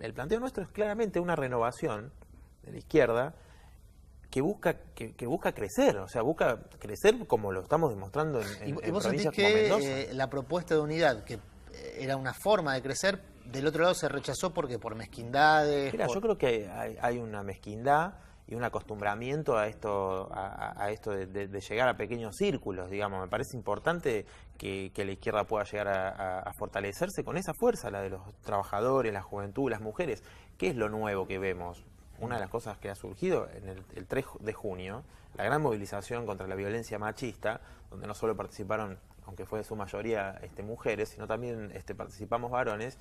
el planteo nuestro es claramente una renovación de la izquierda que busca crecer, o sea, busca crecer como lo estamos demostrando en vos sentís provincias como Mendoza. que la propuesta de unidad, que era una forma de crecer, del otro lado se rechazó porque por mezquindades? Mira, yo creo que hay una mezquindad y un acostumbramiento a esto, de llegar a pequeños círculos, digamos. Me parece importante que la izquierda pueda llegar a fortalecerse con esa fuerza, la de los trabajadores, la juventud, las mujeres. ¿Qué es lo nuevo que vemos? Una de las cosas que ha surgido en el 3 de junio, la gran movilización contra la violencia machista, donde no solo participaron, aunque fue de su mayoría mujeres, sino también participamos varones.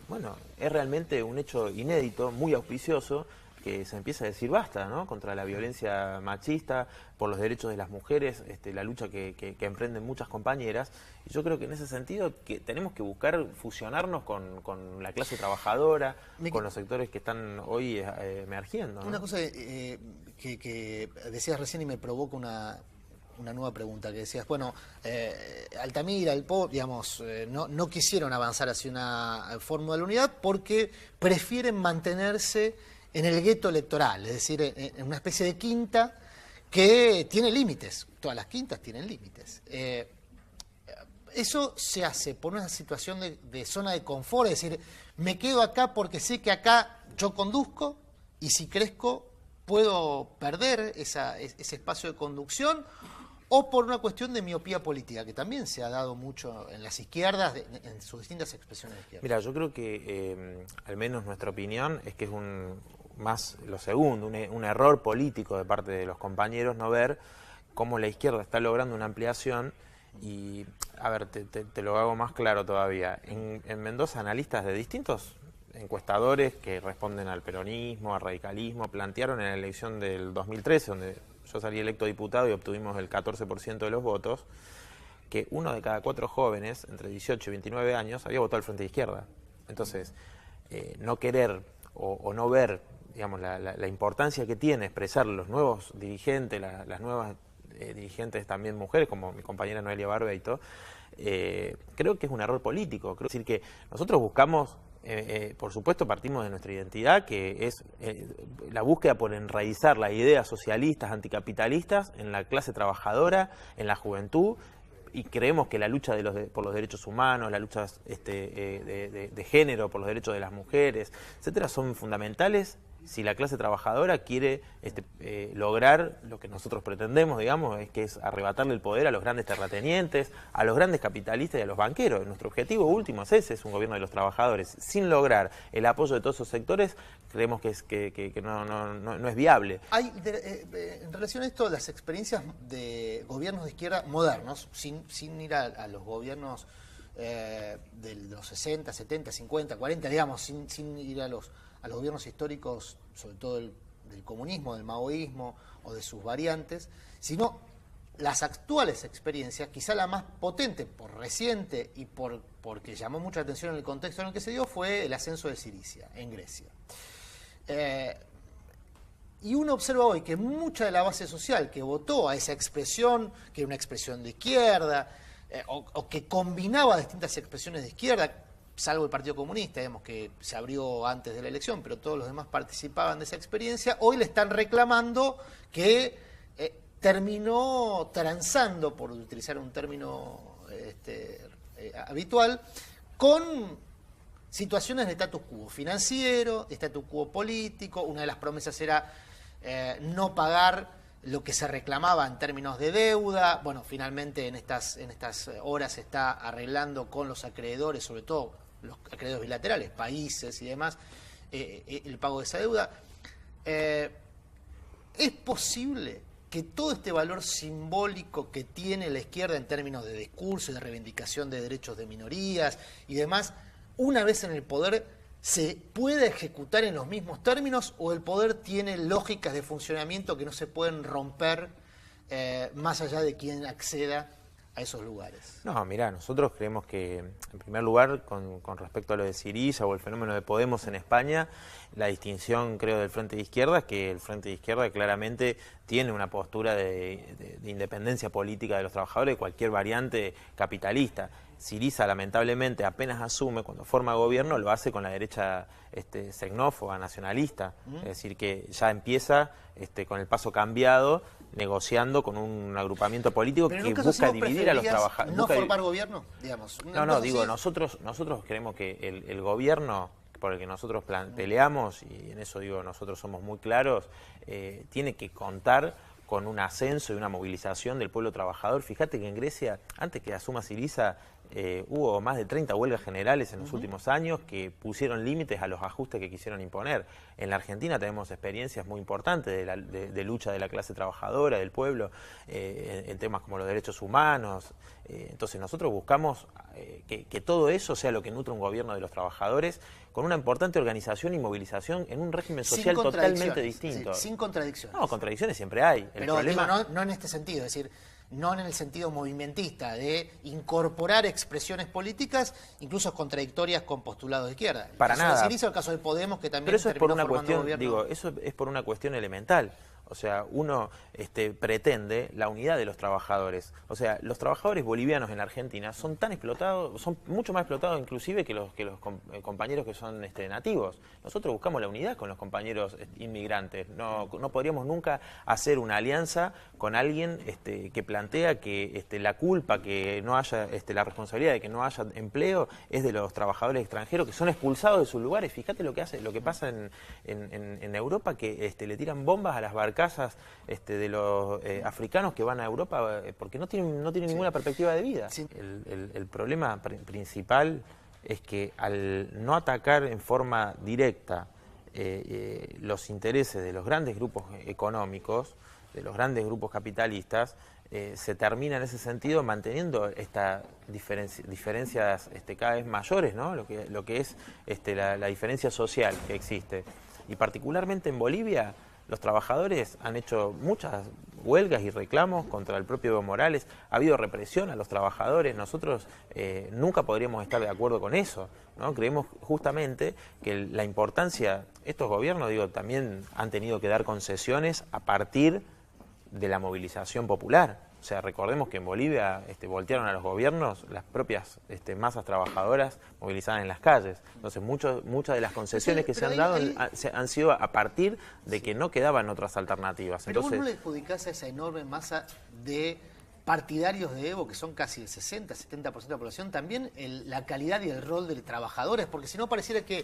Bueno, es realmente un hecho inédito, muy auspicioso, que se empieza a decir basta, ¿no?, contra la violencia machista, por los derechos de las mujeres, la lucha que emprenden muchas compañeras. Y yo creo que en ese sentido que tenemos que buscar fusionarnos con la clase trabajadora, con los sectores que están hoy emergiendo, ¿no? Una cosa que decías recién y me provoca una nueva pregunta, que decías, bueno, Altamira, el PO, digamos, no quisieron avanzar hacia una fórmula de unidad porque prefieren mantenerse en el gueto electoral, es decir, en una especie de quinta que tiene límites. Todas las quintas tienen límites. Eso se hace por una situación de zona de confort, es decir, me quedo acá porque sé que acá yo conduzco y si crezco puedo perder ese espacio de conducción, o por una cuestión de miopía política, que también se ha dado mucho en las izquierdas, en sus distintas expresiones de izquierda. Mira, yo creo que, al menos nuestra opinión, es que es más lo segundo, un error político de parte de los compañeros no ver cómo la izquierda está logrando una ampliación. Y, a ver, te lo hago más claro todavía. En Mendoza, analistas de distintos encuestadores que responden al peronismo, al radicalismo, plantearon en la elección del 2013, donde yo salí electo diputado y obtuvimos el 14% de los votos, que 1 de cada 4 jóvenes entre 18 y 29 años había votado al Frente de Izquierda. Entonces, no querer o no ver, digamos, la importancia que tiene expresar los nuevos dirigentes, las nuevas dirigentes también mujeres, como mi compañera Noelia Barbeito, creo que es un error político. Creo decir que nosotros buscamos, por supuesto partimos de nuestra identidad, que es la búsqueda por enraizar las ideas socialistas, anticapitalistas en la clase trabajadora, en la juventud, y creemos que la lucha por los derechos humanos, la lucha de género, por los derechos de las mujeres, etcétera, son fundamentales si la clase trabajadora quiere lograr lo que nosotros pretendemos, digamos, que es arrebatarle el poder a los grandes terratenientes, a los grandes capitalistas y a los banqueros. Nuestro objetivo último es ese, es un gobierno de los trabajadores. Sin lograr el apoyo de todos esos sectores, creemos que no es viable. Hay, en relación a esto, las experiencias de gobiernos de izquierda modernos, sin ir a los gobiernos de los 60, 70, 50, 40, digamos, sin ir a los gobiernos históricos, sobre todo del comunismo, del maoísmo o de sus variantes, sino las actuales experiencias, quizá la más potente por reciente y porque llamó mucha atención en el contexto en el que se dio, fue el ascenso de Siriza en Grecia. Y uno observa hoy que mucha de la base social que votó a esa expresión, que era una expresión de izquierda, o que combinaba distintas expresiones de izquierda, salvo el Partido Comunista, digamos, que se abrió antes de la elección, pero todos los demás participaban de esa experiencia, hoy le están reclamando que terminó transando, por utilizar un término habitual, con situaciones de status quo financiero, de status quo político. Una de las promesas era no pagar lo que se reclamaba en términos de deuda. Bueno, finalmente en estas horas se está arreglando con los acreedores, sobre todo los acreedores bilaterales, países y demás, el pago de esa deuda. ¿Es posible que todo este valor simbólico que tiene la izquierda en términos de discurso y de reivindicación de derechos de minorías y demás, una vez en el poder, se pueda ejecutar en los mismos términos, o el poder tiene lógicas de funcionamiento que no se pueden romper más allá de quien acceda a esos lugares? No, mirá, nosotros creemos que, en primer lugar, con respecto a lo de Syriza o el fenómeno de Podemos en España, la distinción, creo, del Frente de Izquierda es que el Frente de Izquierda claramente tiene una postura de independencia política de los trabajadores de cualquier variante capitalista. Syriza, lamentablemente, apenas asume, cuando forma gobierno, lo hace con la derecha xenófoba, nacionalista. Es decir, que ya empieza con el paso cambiado, negociando con un agrupamiento político que busca dividir a los trabajadores. ¿No formar gobierno, digamos? No, digo, nosotros creemos que el gobierno por el que nosotros peleamos, y en eso digo, nosotros somos muy claros, tiene que contar con un ascenso y una movilización del pueblo trabajador. Fíjate que en Grecia, antes que asuma Syriza, hubo más de 30 huelgas generales en los últimos años que pusieron límites a los ajustes que quisieron imponer. En la Argentina tenemos experiencias muy importantes de lucha de la clase trabajadora, del pueblo, en temas como los derechos humanos. Entonces nosotros buscamos que todo eso sea lo que nutre un gobierno de los trabajadores, con una importante organización y movilización en un régimen social totalmente distinto. Sin contradicciones. No, contradicciones siempre hay. Pero digo, no en este sentido, es decir, no en el sentido movimentista de incorporar expresiones políticas, incluso contradictorias con postulados de izquierda. Para nada. El caso de Podemos, que también Pero eso es por una cuestión, gobierno. digo, eso es por una cuestión elemental. O sea, uno pretende la unidad de los trabajadores. O sea, los trabajadores bolivianos en la Argentina son tan explotados, son mucho más explotados inclusive que los compañeros que son nativos. Nosotros buscamos la unidad con los compañeros inmigrantes. No podríamos nunca hacer una alianza con alguien que plantea que la culpa que no haya, la responsabilidad de que no haya empleo es de los trabajadores extranjeros que son expulsados de sus lugares. Fíjate lo que pasa en Europa, que le tiran bombas a las barcazas de los africanos que van a Europa porque no tienen ninguna perspectiva de vida. Sí. El problema principal es que al no atacar en forma directa los intereses de los grandes grupos económicos, de los grandes grupos capitalistas, se termina en ese sentido manteniendo estas diferencias cada vez mayores, ¿no? Lo que es la diferencia social que existe. Y particularmente en Bolivia, los trabajadores han hecho muchas huelgas y reclamos contra el propio Evo Morales. Ha habido represión a los trabajadores. Nosotros nunca podríamos estar de acuerdo con eso, ¿no? Creemos justamente que la importancia, estos gobiernos, digo, también han tenido que dar concesiones a partir de la movilización popular. O sea, recordemos que en Bolivia voltearon a los gobiernos las propias masas trabajadoras movilizadas en las calles. Entonces, muchas de las concesiones que se han dado han sido a partir de que no quedaban otras alternativas. Pero entonces, ¿vos no le adjudicás a esa enorme masa de partidarios de Evo, que son casi el 60-70% de la población, también la calidad y el rol de trabajadores? Porque si no, pareciera que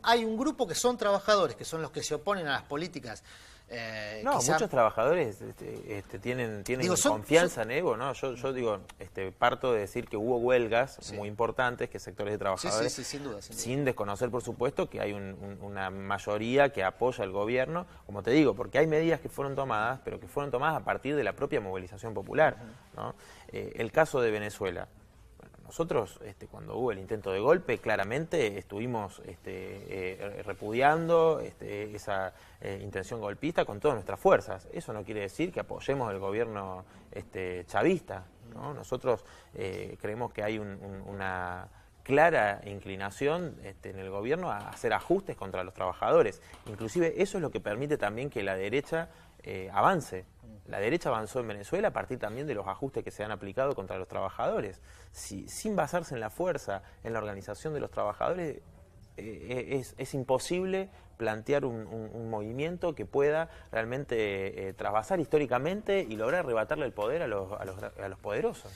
hay un grupo que son trabajadores, que son los que se oponen a las políticas. Muchos trabajadores tienen confianza en Evo, ¿no? Yo digo, parto de decir que hubo huelgas muy importantes, que sectores de trabajadores, sin duda. Sin desconocer, por supuesto, que hay una mayoría que apoya al gobierno, como te digo, porque hay medidas que fueron tomadas, pero que fueron tomadas a partir de la propia movilización popular, ¿no? El caso de Venezuela. Nosotros, cuando hubo el intento de golpe, claramente estuvimos repudiando esa intención golpista con todas nuestras fuerzas. Eso no quiere decir que apoyemos el gobierno chavista, ¿no? Nosotros creemos que hay una clara inclinación en el gobierno a hacer ajustes contra los trabajadores. Inclusive eso es lo que permite también que la derecha avance. La derecha avanzó en Venezuela a partir también de los ajustes que se han aplicado contra los trabajadores. Sin basarse en la fuerza, en la organización de los trabajadores, es imposible plantear un movimiento que pueda realmente trasvasar históricamente y lograr arrebatarle el poder a los poderosos.